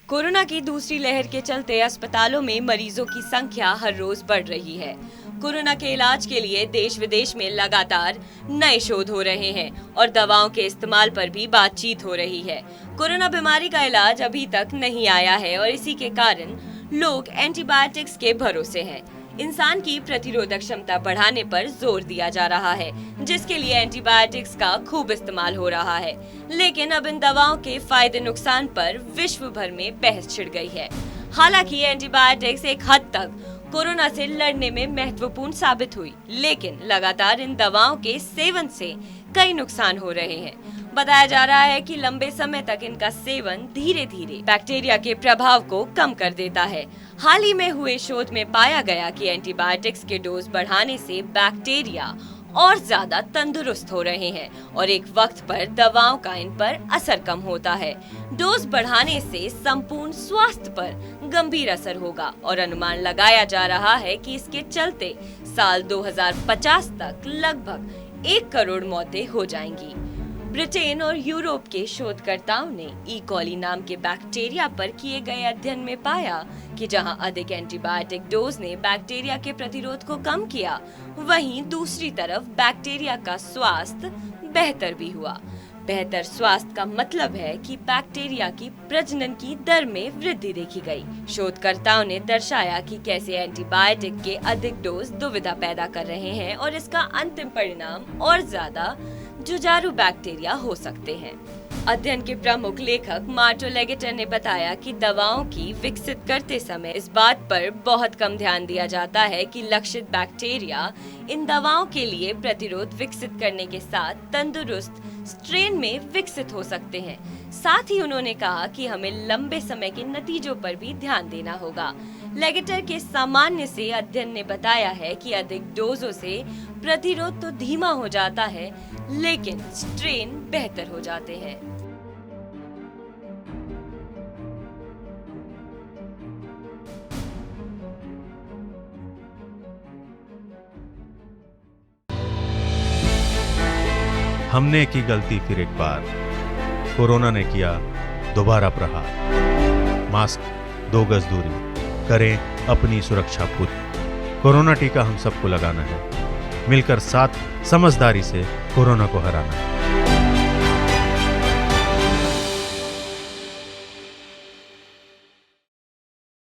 Corona की दूसरी लहर के चलते अस्पतालों में मरीजों की संख्या हर रोज बढ़ रही है। कोरोना के इलाज के लिए देश विदेश में लगातार नए शोध हो रहे हैं और दवाओं के इस्तेमाल पर भी बातचीत हो रही है। कोरोना बीमारी का इलाज अभी तक नहीं आया है और इसी के कारण लोग एंटीबायोटिक्स के भरोसे हैं। इंसान की प्रतिरोधक क्षमता बढ़ाने पर जोर दिया जा रहा है, जिसके लिए एंटीबायोटिक्स का खूब इस्तेमाल हो रहा है। लेकिन अब इन दवाओं के फायदे नुकसान पर विश्व भर में बहस छिड़ गई है। हालांकि एंटीबायोटिक्स एक हद तक कोरोना से लड़ने में महत्वपूर्ण साबित हुई, लेकिन लगातार इन दवाओं के सेवन से कई नुकसान हो रहे हैं। बताया जा रहा है कि लंबे समय तक इनका सेवन धीरे धीरे बैक्टीरिया के प्रभाव को कम कर देता है। हाल ही में हुए शोध में पाया गया कि एंटीबायोटिक्स के डोज बढ़ाने से बैक्टीरिया और ज्यादा तंदुरुस्त हो रहे हैं और एक वक्त पर दवाओं का इन पर असर कम होता है। डोज बढ़ाने से संपूर्ण स्वास्थ्य पर गंभीर असर होगा और अनुमान लगाया जा रहा है कि इसके चलते साल 2050 तक लगभग 1 करोड़ मौतें हो जाएंगी। ब्रिटेन और यूरोप के शोधकर्ताओं ने ई कॉली नाम के बैक्टीरिया पर किए गए अध्ययन में पाया कि जहां अधिक एंटीबायोटिक डोज ने बैक्टीरिया के प्रतिरोध को कम किया, वहीं दूसरी तरफ बैक्टीरिया का स्वास्थ्य बेहतर भी हुआ। बेहतर स्वास्थ्य का मतलब है कि बैक्टीरिया की प्रजनन की दर में वृद्धि देखी गई। शोधकर्ताओं ने दर्शाया कि कैसे एंटीबायोटिक के अधिक डोज दुविधा पैदा कर रहे हैं और इसका अंतिम परिणाम और ज्यादा जुझारू बैक्टीरिया हो सकते हैं। अध्ययन के प्रमुख लेखक मार्टो लेगेटर ने बताया कि दवाओं की विकसित करते समय इस बात पर बहुत कम ध्यान दिया जाता है कि लक्षित बैक्टीरिया इन दवाओं के लिए प्रतिरोध विकसित करने के साथ तंदुरुस्त स्ट्रेन में विकसित हो सकते हैं। साथ ही उन्होंने कहा कि हमें लंबे समय के नतीजों पर भी ध्यान देना होगा। लेगेटर के सामान्य से अध्ययन ने बताया है कि अधिक डोजों से प्रतिरोध तो धीमा हो जाता है, लेकिन स्ट्रेन बेहतर हो जाते हैं। हमने की गलती फिर एक बार, कोरोना ने किया दोबारा प्रहार। मास्क, 2 गज दूरी, करें अपनी सुरक्षा पूरी। कोरोना टीका हम सबको लगाना है, मिलकर साथ समझदारी से कोरोना को हराना है।